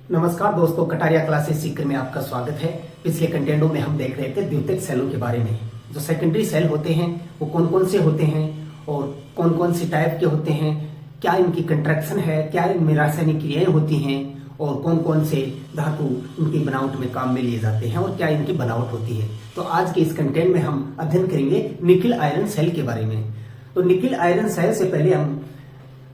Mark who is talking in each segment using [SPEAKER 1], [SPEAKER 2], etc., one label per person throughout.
[SPEAKER 1] नमस्कार दोस्तों, कटारिया क्लासेस सीकर में आपका स्वागत है। पिछले कंटेंटों में हम देख रहे थे द्वितीयक सेलों के बारे में। जो सेकेंडरी सेल होते हैं वो कौन कौन से होते हैं और कौन कौन सी टाइप के होते हैं, क्या इनकी कंट्रैक्शन है, क्या इनमें रासायनिक क्रियाएं होती हैं और कौन कौन से धातु इनकी बनावट में काम में लिए जाते हैं और क्या इनकी बनावट होती है। तो आज के इस कंटेंट में हम अध्ययन करेंगे निकिल आयरन सेल के बारे में। तो निकिल आयरन सेल से पहले हम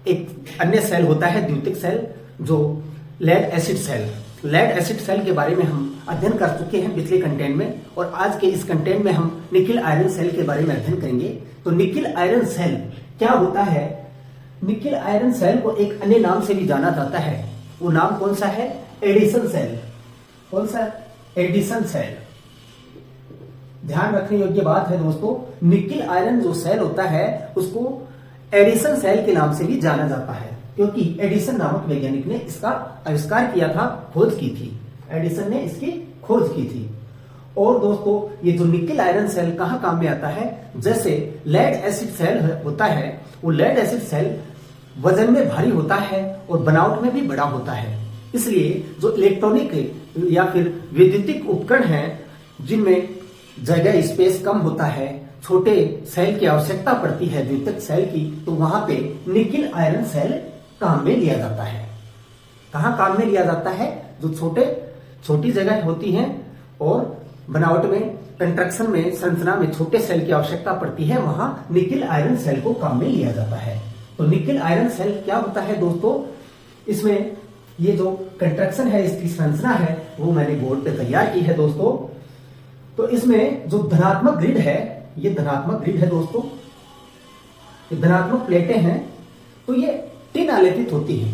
[SPEAKER 1] एक अन्य सेल होता है द्वितीयक सेल, जो lead acid cell. Lead acid cell के बारे में हम अध्ययन कर चुके हैं पिछले कंटेंट में, और आज के इस कंटेंट में हम निकिल आयरन सेल के बारे में अध्ययन करेंगे। तो निकिल आयरन सेल क्या होता है? निकिल आयरन सेल को एक अन्य नाम से भी जाना जाता है। वो नाम कौन सा है? Edison cell. कौन सा? Edison cell. ध्यान रखने योग्य बात है दोस्तों, निकिल आयरन जो सेल होता है उसको एडिशन सेल के नाम से भी जाना जाता है, क्योंकि एडिशन नामक वैज्ञानिक ने इसका आविष्कार किया था, खोज की थी। एडिशन ने इसकी खोज की थी। और दोस्तों ये जो निकिल आयरन सेल कहाँ काम में आता है? जैसे लेड एसिड सेल होता है, वो लेड एसिड सेल वजन में भारी होता है और बनावट में भी बड़ा होता है। इसलिए जो इलेक्ट्रॉनिक या फिर विद्युतिक उपकरण हैं जिनमें जगह स्पेस कम होता है, छोटे सेल की आवश्यकता पड़ती है द्वितीयक सेल की, तो वहां पे निकिल आयरन सेल काम में लिया जाता है। कहाँ काम में लिया जाता है? जो छोटी जगह होती हैं और बनावट में, कंस्ट्रक्शन में, संरचना में छोटे सेल की आवश्यकता पड़ती है, वहां निकिल आयरन सेल को काम में लिया जाता है। तो निकिल आयरन सेल क्या होता है दोस्तों? इसमें ये जो कंस्ट्रक्शन है, इसकी संरचना है, वो मैंने बोर्ड पे तैयार की है दोस्तों। तो इसमें जो धनात्मक ग्रिड है, ये धनात्मक ग्रिड है दोस्तों, ये धनात्मक प्लेटें हैं। तो ये टिन आलेपित होती हैं।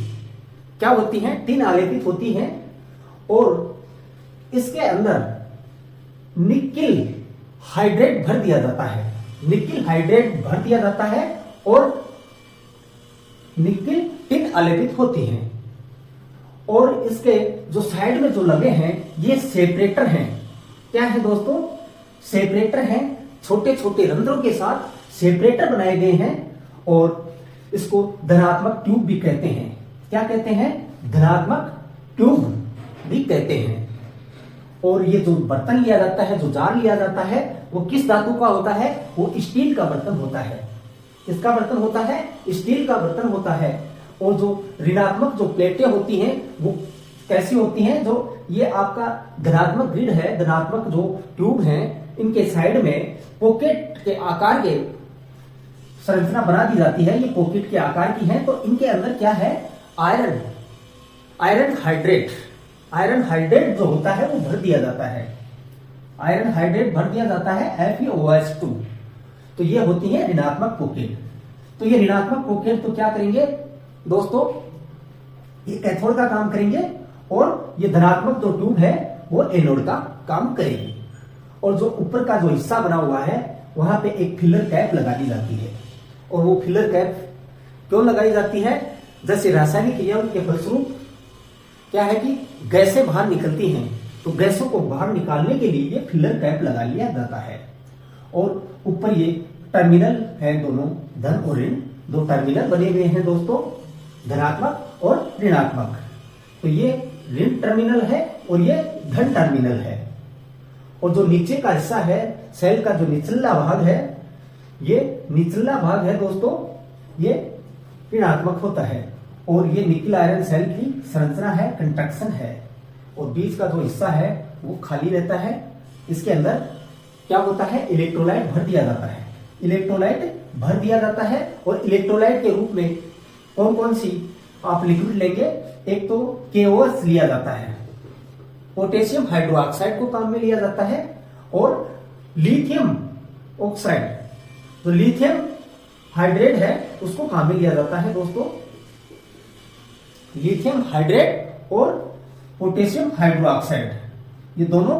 [SPEAKER 1] क्या होती हैं? टिन आलेपित होती हैं। और इसके अंदर निकिल हाइड्रेट भर दिया जाता है। निकिल हाइड्रेट भर दिया जाता है और निकिल टिन आलेपित होती हैं। और इसके जो साइड में जो लगे हैं ये सेपरेटर हैं। क्या है दोस्तों? सेपरेटर हैं। छोटे छोटे रंध्रों के साथ सेपरेटर बनाए गए हैं और इसको धनात्मक ट्यूब भी कहते हैं। क्या कहते हैं? धनात्मक ट्यूब भी कहते हैं। और ये जो बर्तन लिया जाता है, जो जार लिया जाता है, वो किस धातु का होता है? वो स्टील का बर्तन होता है। किसका बर्तन होता है? स्टील का बर्तन होता है। और जो ऋणात्मक जो प्लेटें होती हैं वो कैसी होती हैं? जो ये आपका धनात्मक ग्रिड है, धनात्मक जो ट्यूब हैं, इनके साइड में पॉकेट के आकार के संरचना बना दी जाती है। ये पॉकेट के आकार की है। तो इनके अंदर क्या है? आयरन हाइड्रेट जो होता है वो भर दिया जाता है। आयरन हाइड्रेट भर दिया जाता है FeOH2। तो ये होती है ऋणात्मक पॉकेट। तो ये ऋणात्मक पॉकेट तो क्या करेंगे दोस्तों? ये कैथोड का काम करेंगे और ये धनात्मक जो ट्यूब है वो एनोड का काम करेगी। और जो ऊपर का जो हिस्सा बना हुआ है वहां पे एक फिलर कैप लगा दी जाती है। और वो फिलर कैप क्यों लगाई जाती है? जैसे रासायनिक क्रियाओं के फलस्वरूप क्या है कि गैसें बाहर निकलती हैं, तो गैसों को बाहर निकालने के लिए ये फिलर कैप लगा लिया जाता है। और ऊपर ये टर्मिनल है, दोनों धन और ऋण, दो टर्मिनल बने हुए हैं दोस्तों, धनात्मक और ऋणात्मक। तो ये ऋण टर्मिनल है और ये धन टर्मिनल है। और जो नीचे का हिस्सा है सेल का, जो निचला भाग है, ये निचला भाग है दोस्तों, ये ऋणात्मक होता है। और ये निकिल आयरन सेल की संरचना है, कंस्ट्रक्शन है। और बीच का जो हिस्सा है वो खाली रहता है। इसके अंदर क्या होता है? इलेक्ट्रोलाइट भर दिया जाता है। इलेक्ट्रोलाइट भर दिया जाता है। और इलेक्ट्रोलाइट के रूप में कौन कौन सी आप लिक्विड लेंगे? एक तो KOH लिया जाता है, पोटेशियम हाइड्रोक्साइड को काम में लिया जाता है, और लिथियम ऑक्साइड, जो लिथियम हाइड्रेट है उसको काम में लिया जाता है दोस्तों। लिथियम हाइड्रेट और पोटेशियम हाइड्रोक्साइड, ये दोनों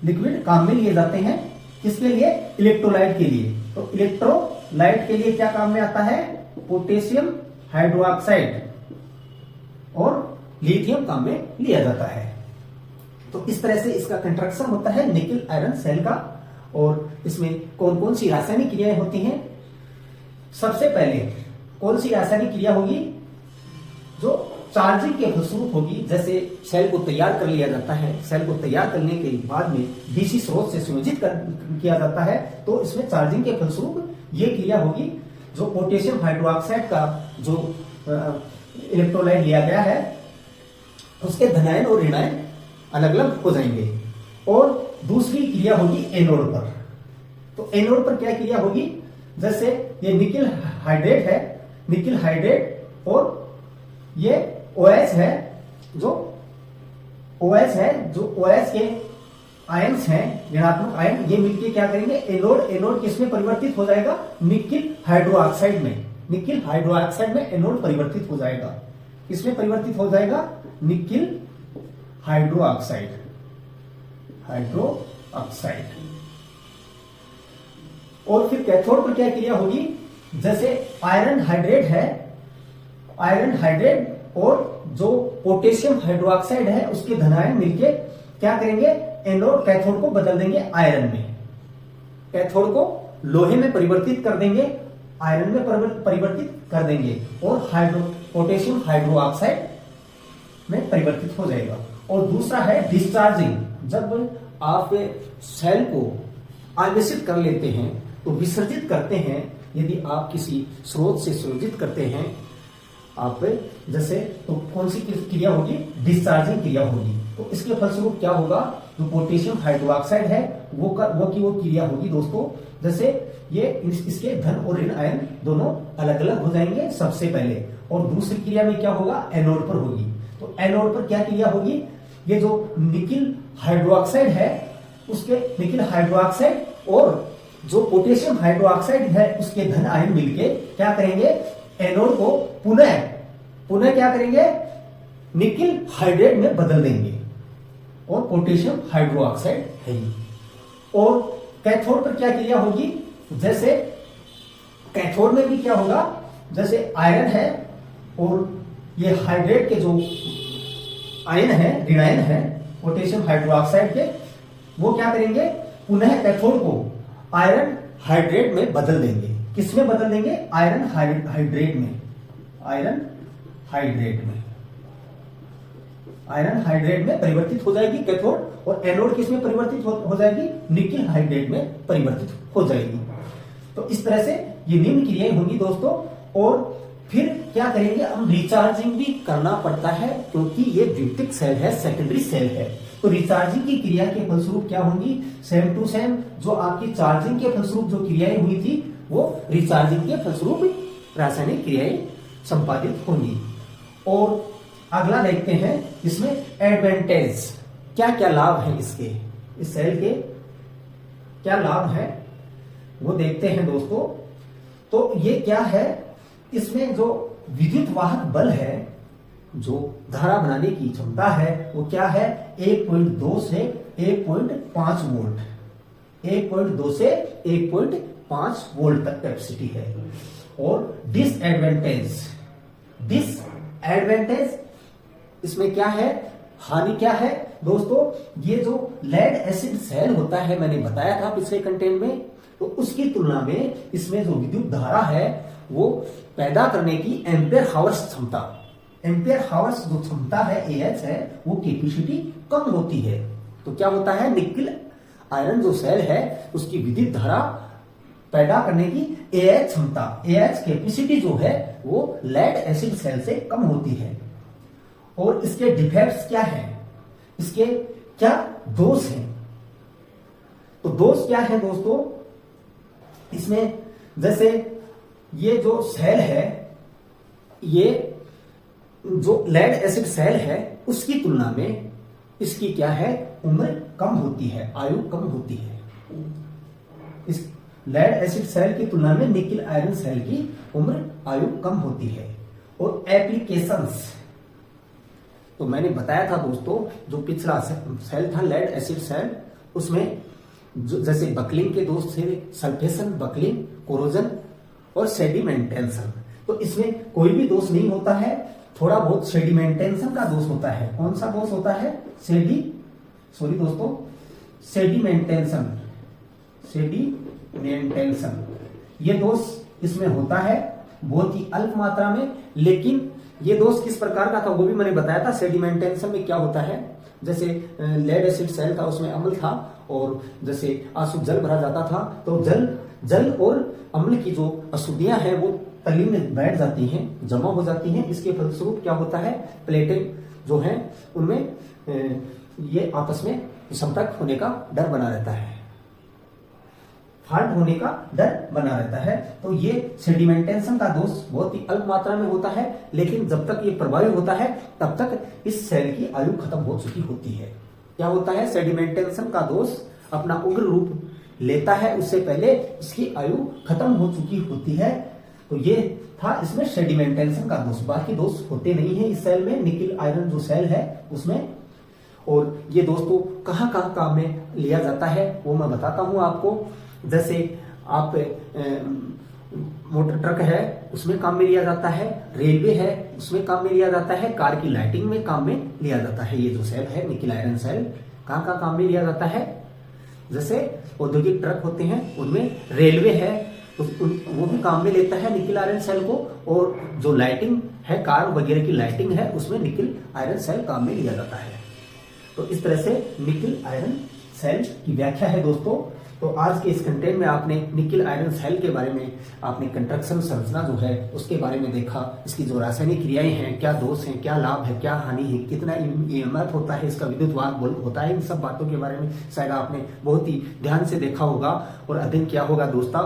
[SPEAKER 1] लिक्विड काम में लिए जाते हैं। किसके लिए? इलेक्ट्रोलाइट के लिए। तो इलेक्ट्रोलाइट के लिए क्या काम में आता है? पोटेशियम हाइड्रोक्साइड और लिथियम काम में लिया जाता है। तो इस तरह से इसका कंस्ट्रक्शन होता है निकिल आयरन सेल का। और इसमें कौन कौन सी रासायनिक क्रियाएं होती हैं? सबसे पहले कौन सी रासायनिक क्रिया होगी? जो चार्जिंग के फलस्वरूप होगी। जैसे सेल को तैयार कर लिया जाता है, सेल को तैयार करने के बाद में डीसी स्रोत से संयोजित किया जाता है, तो इसमें चार्जिंग के फलस्वरूप ये क्रिया होगी। जो पोटेशियम हाइड्रोक्साइड का जो इलेक्ट्रोलाइट लिया गया है, उसके धनायन और ऋणायन अलग अलग हो जाएंगे। और दूसरी क्रिया होगी एनोड पर। तो एनोड पर क्या क्रिया होगी, जैसे ये निकिल हाइड्रेट है, निकिल हाइड्रेट और ये OH है, जो OH है, जो OH के आयंस हैं, ऋणात्मक आयन, ये मिलके क्या करेंगे, एनोड, एनोड किसमें परिवर्तित हो जाएगा, निकिल हाइड्रोक्साइड में, निकिल हाइड्रोक्साइड में एनोड परिवर्तित हो जाएगा। किसमें परिवर्तित हो जाएगा, निकिल हाइड्रोक्साइड, हाइड्रोक्साइड। और फिर कैथोड पर क्या क्रिया होगी, जैसे आयरन हाइड्रेट है, आयरन हाइड्रेट और जो पोटेशियम हाइड्रोक्साइड है, उसके धनायन मिलके क्या करेंगे, एनोड, कैथोड को बदल देंगे आयरन में, कैथोड को लोहे में परिवर्तित कर देंगे, आयरन में परिवर्तित कर देंगे और पोटेशियम हाइड्रोक्साइड में परिवर्तित हो जाएगा। और दूसरा है डिस्चार्जिंग। जब आप सेल को आवेशित कर लेते हैं तो विसर्जित करते हैं, यदि आप किसी स्रोत से संयोजित करते हैं आप, जैसे, तो कौन सी क्रिया होगी, डिस्चार्जिंग क्रिया होगी। तो इसके फलस्वरूप क्या होगा, जो पोटेशियम हाइड्रोक्साइड है वो क्रिया होगी दोस्तों। जैसे ये इसके धन और ऋण आयन दोनों अलग अलग हो जाएंगे सबसे पहले। और दूसरी क्रिया में क्या होगा, एनोड पर होगी। तो एनोड पर क्या क्रिया होगी, ये जो निकिल हाइड्रोक्साइड है, उसके निकिल हाइड्रोक्साइड और जो पोटेशियम हाइड्रोक्साइड है, उसके धन आयन मिलके क्या करेंगे, एनोड को पुनः क्या करेंगे, निकिल हाइड्रेट में बदल देंगे और पोटेशियम हाइड्रोक्साइड है। और कैथोड पर क्या क्रिया होगी, जैसे कैथोड में भी क्या होगा, जैसे आयरन है और ये हाइड्रेट के जो आयन है, ऋणायन है पोटेशियम हाइड्रोक्साइड के, वो क्या करेंगे, पुनः कैथोड को आयरन हाइड्रेट में बदल देंगे। किसमें बदल देंगे, आयरन हाइड्रेट में, आयरन हाइड्रेट में, आयरन हाइड्रेट में परिवर्तित हो जाएगी कैथोड। और एनोड किसमें परिवर्तित हो जाएगी, निकिल हाइड्रेट में परिवर्तित हो जाएगी। तो इस तरह से ये निम्न क्रियाएं होंगी दोस्तों। और फिर क्या करेंगे, हम रिचार्जिंग भी करना पड़ता है, क्योंकि ये द्वितीयक सेल है, सेकेंडरी सेल है। तो रिचार्जिंग की क्रिया के फलस्वरूप क्या होंगी, सेम टू सेम जो आपकी चार्जिंग के फलस्वरूप जो क्रियाएं हुई थी, वो रिचार्जिंग के फलस्वरूप रासायनिक क्रियाएं संपादित होंगी। और अगला देखते हैं, इसमें एडवांटेज, क्या क्या लाभ है इसके, इस सेल के क्या लाभ है वो देखते हैं दोस्तों। तो ये क्या है, इसमें जो विद्युत वाहक बल है, जो धारा बनाने की क्षमता है, वो क्या है, 1.2 से 1.5 वोल्ट, 1.2 से 1.5 वोल्ट तक कैपेसिटी है। और डिसएडवांटेज, डिसएडवांटेज इसमें क्या है, हानि क्या है दोस्तों, ये जो लेड एसिड सेल होता है, मैंने बताया था पिछले कंटेंट में, तो उसकी तुलना में इसमें जो विद्युत धारा है वो पैदा करने की एम्पियर हावर्स क्षमता, एम्पियर हावर्स जो क्षमता है AH है, वो कैपेसिटी कम होती है। तो क्या होता है, निकिल आयरन जो सेल है उसकी विद्युत धारा पैदा करने की AH क्षमता, AH कैपेसिटी जो है वो लेड एसिड सेल से कम होती है। और इसके डिफेक्ट्स क्या है, इसके क्या दोष हैं, तो दोष क्या है दोस्तों, इसमें जैसे ये जो सेल है, ये जो लेड एसिड सेल है उसकी तुलना में इसकी क्या है, उम्र कम होती है, आयु कम होती है। इस लेड एसिड सेल की तुलना में निकिल आयरन सेल की उम्र आयु कम होती है। और एप्लीकेशंस, तो मैंने बताया था दोस्तों, जो पिछला सेल था लेड एसिड सेल, उसमें जैसे बकलिंग के दोष थे, सल्फेशन, बकलिंग, कोरोजन और सेडिमेंटेशन। तो इसमें कोई भी दोष नहीं होता है, थोड़ा बहुत सेडिमेंटेशन का दोष होता है। कौन सा दोष होता है, सेडिमेंटेशन, सेडिमेंटेशन, ये दोष इसमें होता है बहुत ही अल्प मात्रा में, लेकिन ये दोष किस प्रकार का था वो भी मैंने बताया था। सेडिमेंटेशन में क्या होता है, जैसे लेड एसिड सेल था, उसमें अम्ल था, और जैसे आंसू जल भरा जाता था तो जल और अम्ल की जो अशुद्धियां हैं वो तली में बैठ जाती हैं, जमा हो जाती हैं। इसके फलस्वरूप क्या होता है, प्लेटें जो हैं उनमें ये आपस में संपर्क होने का डर बना रहता है, फाल्ट होने का डर बना रहता है। तो ये सेडिमेंटेशन का दोष बहुत ही अल्प मात्रा में होता है, लेकिन जब तक ये प्रभावी होता है तब तक इस सेल की आयु खत्म हो चुकी होती है। क्या होता है, सेडिमेंटेशन का दोष अपना उग्र रूप लेता है, उससे पहले इसकी आयु खत्म हो चुकी होती है। तो ये था इसमें सेडिमेंटेशन का दोष। बाकी दोष होते नहीं है इस सेल में, निकिल आयरन जो सेल है उसमें। और ये दोस्तों कहाँ कहाँ काम में लिया जाता है वो मैं बताता हूं आपको। जैसे आप मोटर ट्रक है उसमें काम में लिया जाता है, रेलवे है उसमें काम में लिया जाता है, कार की लाइटिंग में काम में लिया जाता है। ये जो सेल है निकिल आयरन सेल कहाँ कहाँ काम में लिया जाता है, जैसे औद्योगिक ट्रक होते हैं उनमें, रेलवे है वो भी काम में लेता है निकिल आयरन सेल को, और जो लाइटिंग है कार वगैरह की लाइटिंग है उसमें निकिल आयरन सेल काम में लिया जाता है। तो इस तरह से निकिल आयरन सेल की व्याख्या है दोस्तों। तो आज के इस कंटेंट में आपने निकिल आयरन सेल के बारे में, आपने कंस्ट्रक्शन संरचना जो है उसके बारे में देखा, इसकी जो रासायनिक क्रियाएं हैं, क्या दोष हैं, क्या लाभ है, क्या हानि है, कितना ईएमएफ होता है, इसका विद्युत वाहक होता है, इन सब बातों के बारे में शायद आपने बहुत ही ध्यान से देखा होगा और अध्ययन किया होगा दोस्तों,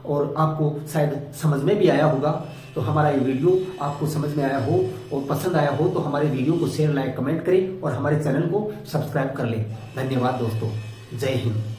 [SPEAKER 1] और आपको शायद समझ में भी आया होगा। तो हमारा ये वीडियो आपको समझ में आया हो और पसंद आया हो तो हमारे वीडियो को शेयर, लाइक, कमेंट करें और हमारे चैनल को सब्सक्राइब कर लें। धन्यवाद दोस्तों, जय हिंद।